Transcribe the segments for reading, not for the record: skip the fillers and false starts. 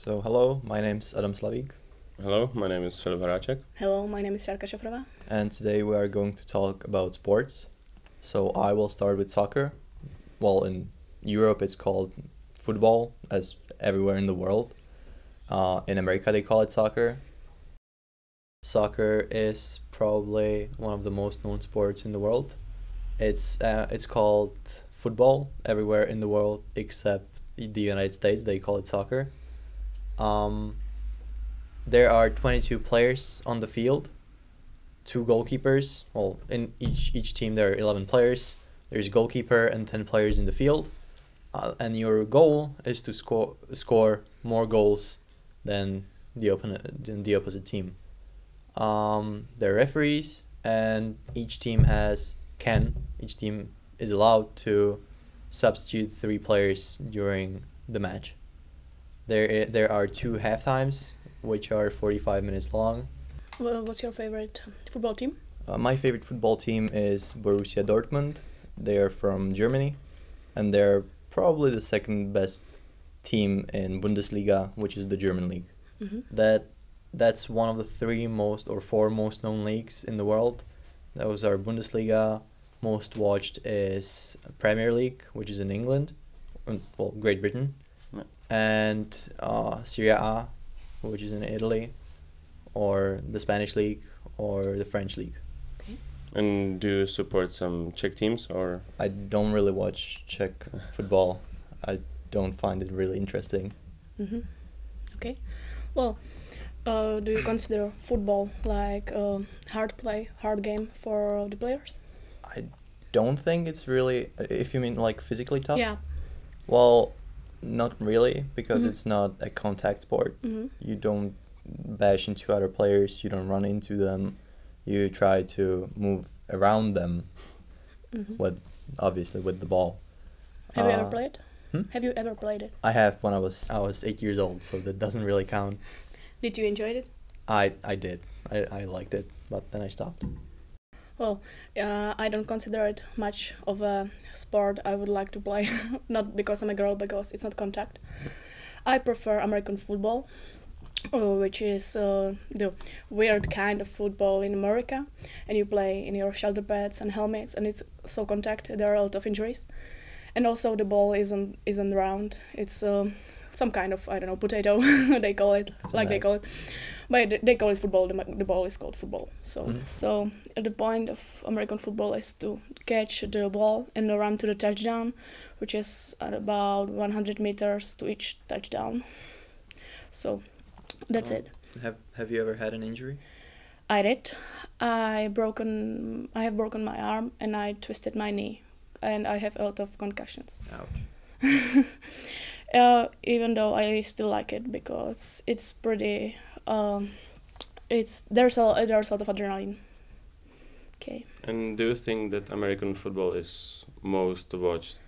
So hello, my name's Adam Slavík, Hello, my name is Filip Haráček. Hello, my name is Šárka Šafrová. and today we are going to talk about sports. So I will start with soccer. Well, in Europe it's called football, as everywhere in the world. In America they call it soccer. Soccer is probably one of the most known sports in the world. It's called football everywhere in the world except the United States. They call it soccer. There are 22 players on the field, 2 goalkeepers. Well, in each team there are 11 players. There's a goalkeeper and 10 players in the field, and your goal is to score more goals than the opposite team. There are referees, and each team is allowed to substitute 3 players during the match. There are 2 halftimes, which are 45 minutes long. Well, what's your favorite football team? My favorite football team is Borussia Dortmund. They are from Germany, and they're probably the second best team in Bundesliga, which is the German league. Mm-hmm. That's one of the 3 most or 4 most known leagues in the world. Those are Bundesliga. Most watched is Premier League, which is in England, well, Great Britain, Yeah. and Serie A, which is in Italy, or the Spanish league, or the French league. And do you support some Czech teams or? I don't really watch Czech football. I don't find it really interesting. Mm-hmm. Okay. Well, do you consider football like a hard game for the players? I don't think it's really, if you mean like physically tough. Yeah. Well, not really, because Mhm. it's not a contact sport. Mm-hmm. You don't bash into other players, you don't run into them, you try to move around them Mm-hmm. obviously with the ball. Have you ever played? hmm? Have you ever played it? I have when I was 8 years old, so that doesn't really count. Did you enjoy it? I did. I liked it, but then I stopped. Well, I don't consider it much of a sport I would like to play. Not because I'm a girl, because it's not contact. I prefer American football, which is the weird kind of football in America, and you play in your shoulder pads and helmets, and it's so contact. There are a lot of injuries, and also the ball isn't round. It's some kind of, I don't know, potato. They call it they call it. But they call it football. The ball is called football. So the point of American football is to catch the ball and run to the touchdown, which is at about 100 meters to each touchdown. So that's it. Have you ever had an injury? I did. I have broken my arm and I twisted my knee, and I have a lot of concussions. Ouch. Even though I still like it because it's pretty. There's a lot of adrenaline. Okay. And do you think that American football is most watched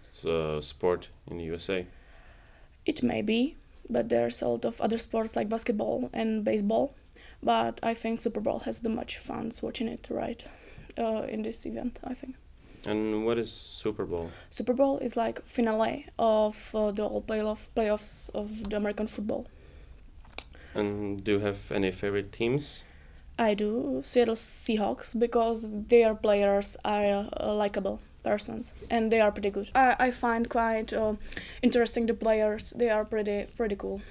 sport in the USA? It may be, but there's a lot of other sports like basketball and baseball. But I think Super Bowl has the much fun watching it, right? In this event, I think. And what is Super Bowl? Super Bowl is like finale of the whole playoffs of the American football. And do you have any favorite teams? I do. Seattle Seahawks, because their players are likable persons and they are pretty good. I find quite interesting the players. They are pretty cool.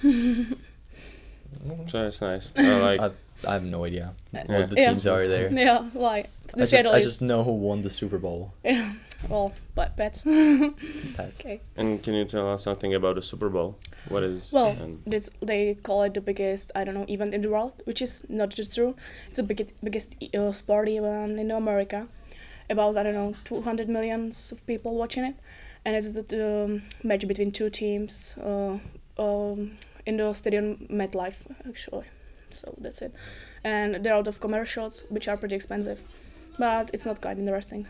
So that's nice. I like. I have no idea Yeah. what the teams are there. Yeah, like I just know who won the Super Bowl. Yeah, well, but pets. Pats. Okay. And can you tell us something about the Super Bowl? What is? Well, and they call it the biggest, I don't know, event in the world, which is not true. It's the biggest sport event in America. About, I don't know, 200 millions of people watching it. And it's the match between 2 teams in the stadium MetLife, actually. So that's it. And there are a lot of commercials, which are pretty expensive. But it's not quite interesting,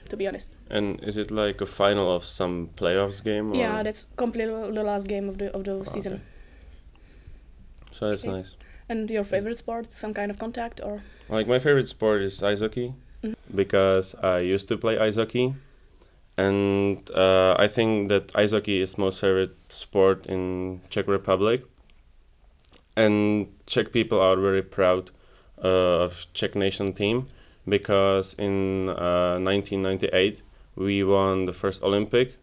to be honest. And is it like a final of some playoffs game? Or? Yeah, that's completely the last game of the season. Okay. So that's Okay. nice. And your favorite sport, some kind of contact, or? Like my favorite sport is ice hockey, because I used to play ice hockey, and I think that ice hockey is most favorite sport in Czech Republic, And Czech people are very proud of Czech nation team, because in 1998 we won the first Olympic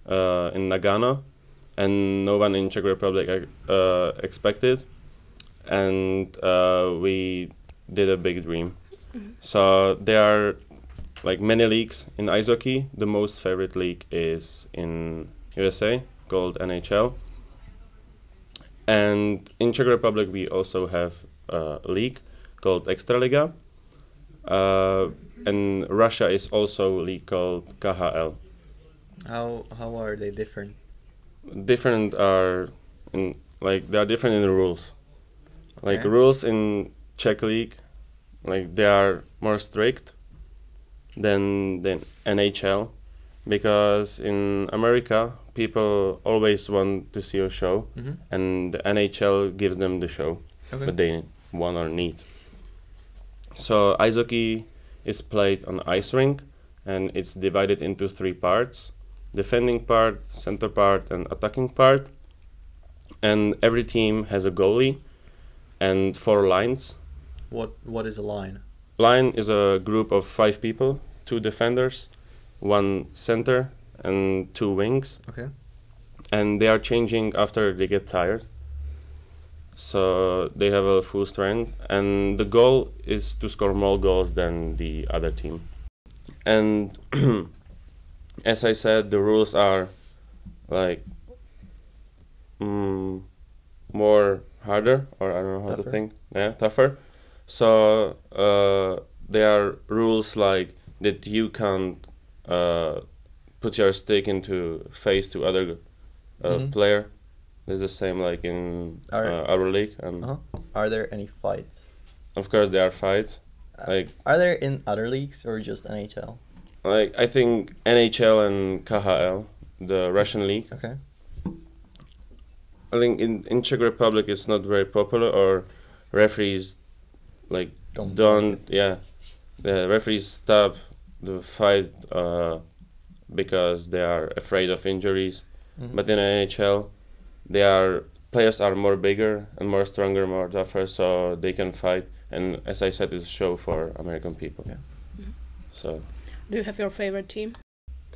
in Nagano, and no one in Czech Republic expected, and we did a big dream. So there are like many leagues in ice hockey. The most favorite league is in USA, called NHL. And in Czech Republic we also have a league called Extraliga. And Russia is also a league called KHL. How are they different? Different are they are different in the rules. Like Okay. rules in Czech league, like they are more strict than NHL, because in America people always want to see a show, and the NHL gives them the show Okay. that they want or need. So ice hockey is played on ice rink, and it's divided into 3 parts: defending part, center part, and attacking part. And every team has a goalie and 4 lines. What is a line? Line is a group of 5 people: 2 defenders, 1 center, and 2 wings. Okay. And they are changing after they get tired. So they have a full strength, and the goal is to score more goals than the other team. And as I said, the rules are like more harder, or I don't know how Tougher. to think. Yeah, tougher. So there are rules like that you can't put your stick into face to other player. It's the same like in our league. And Are there any fights? of course there are fights. Like Are there in other leagues or just NHL? like I think NHL and KHL, the Russian league. Okay. I think in Czech Republic it's not very popular, or referees like don't the referees stop the fight because they are afraid of injuries. But in NHL players are more bigger and more stronger, more tougher, so they can fight. And as I said, it's a show for American people. Yeah. So Do you have your favorite team?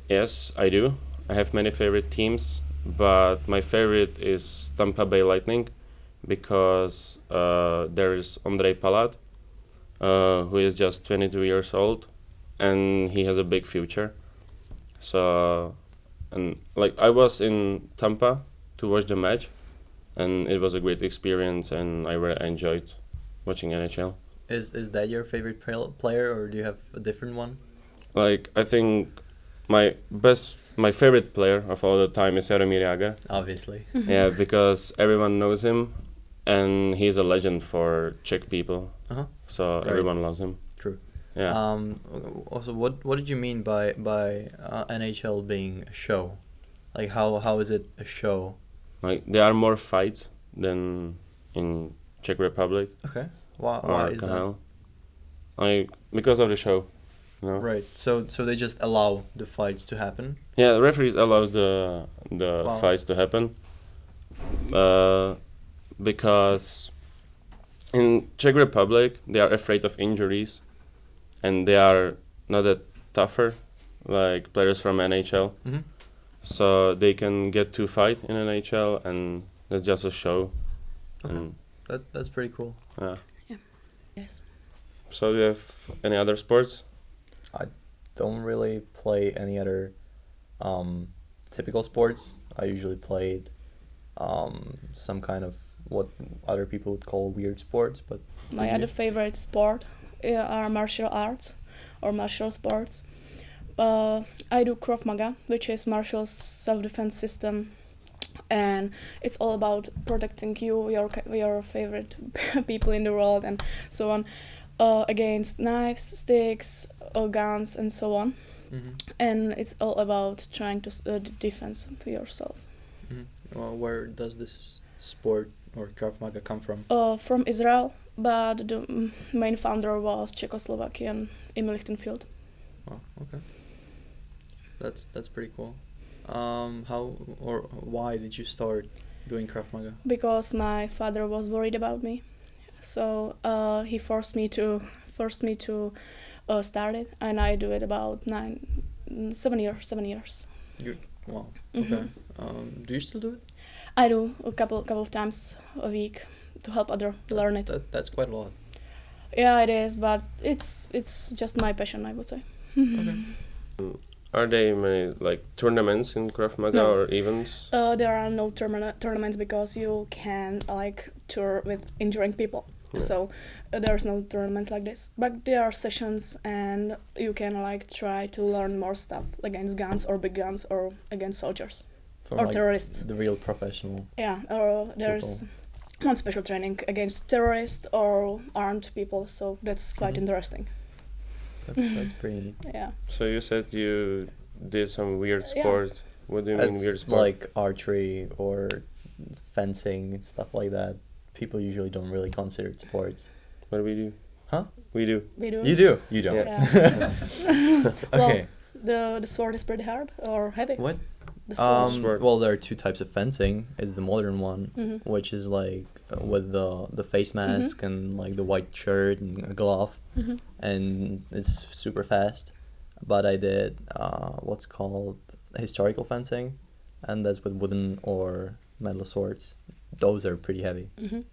yes, I do. I have many favorite teams, but my favorite is Tampa Bay Lightning, because there is Ondrej Palat, who is just 22 years old, and he has a big future. So, and like I was in Tampa to watch the match, and it was a great experience, and I really enjoyed watching NHL. Is that your favorite player, or do you have a different one? Like I think my favorite player of all the time is Jaromír Jágr. Obviously. Yeah, because everyone knows him, and he's a legend for Czech people. So Right. everyone loves him. True. Yeah. Also, what did you mean by NHL being a show? Like how is it a show? Like there are more fights than in Czech Republic. Okay. Why or is that? KHL. Like because of the show. You know? Right. So they just allow the fights to happen. Yeah, the referees allows the Wow. fights to happen. Because in Czech Republic they are afraid of injuries, and they are not that tougher like players from NHL. So they can get to fight in NHL, and that's just a show. Okay. And That's pretty cool. yeah. Yes. So do you have any other sports? Don't really play any other typical sports. I usually played some kind of what other people would call weird sports, but My other favorite sport are martial arts or martial sports. I do Krav Maga, which is martial self-defense system, and it's all about protecting you, your favorite people in the world, and so on, against knives, sticks, guns, and so on. And it's all about trying to defense yourself. Well, where does this sport or Krav Maga come from? From Israel, but the main founder was Czechoslovakian Emil Lichtenfeld. Oh, okay. That's pretty cool. How or why did you start doing Krav Maga? Because my father was worried about me, so he forced me to start it, and I do it about 7 years. Wow. Mhm. Okay. Do you still do it? I do a couple of times a week to help other learn it. That's quite a lot. Yeah, it is, but it's just my passion, I would say. Okay. Are there many like tournaments in Krav Maga No. or events? There are no tournaments because you can like tour with injuring people. Yeah. So there's no tournaments like this. But there are sessions, and you can like try to learn more stuff against guns or big guns or against soldiers From, or like, terrorists. The real professional. Yeah, or there's one special training against terrorists or armed people. So that's quite Mhm. interesting. That's pretty neat. Yeah. So you said you did some weird Yeah. sport. What do you mean weird That's sport? like archery or fencing and stuff like that. People usually don't really consider it sports. What do we do? Huh? We do. We do. You do? You don't. Yeah. Okay. Well, the sword is pretty hard or heavy. What? The sword. Sword. Well, there are two types of fencing. Is the modern one, Mhm. which is like with the face mask and like the white shirt and a glove, Mhm. and it's super fast. But I did what's called historical fencing, and that's with wooden or metal swords. Those are pretty heavy, Mhm.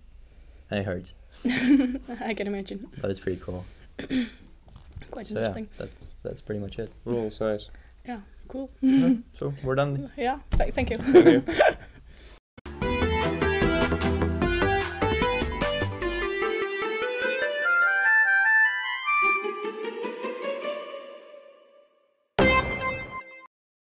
and it hurts, I can imagine. but it's pretty cool. Quite So yeah, interesting. that's pretty much it. Yeah, it's nice. Yeah, cool. Yeah, so we're done. Yeah, thank you. Thank you.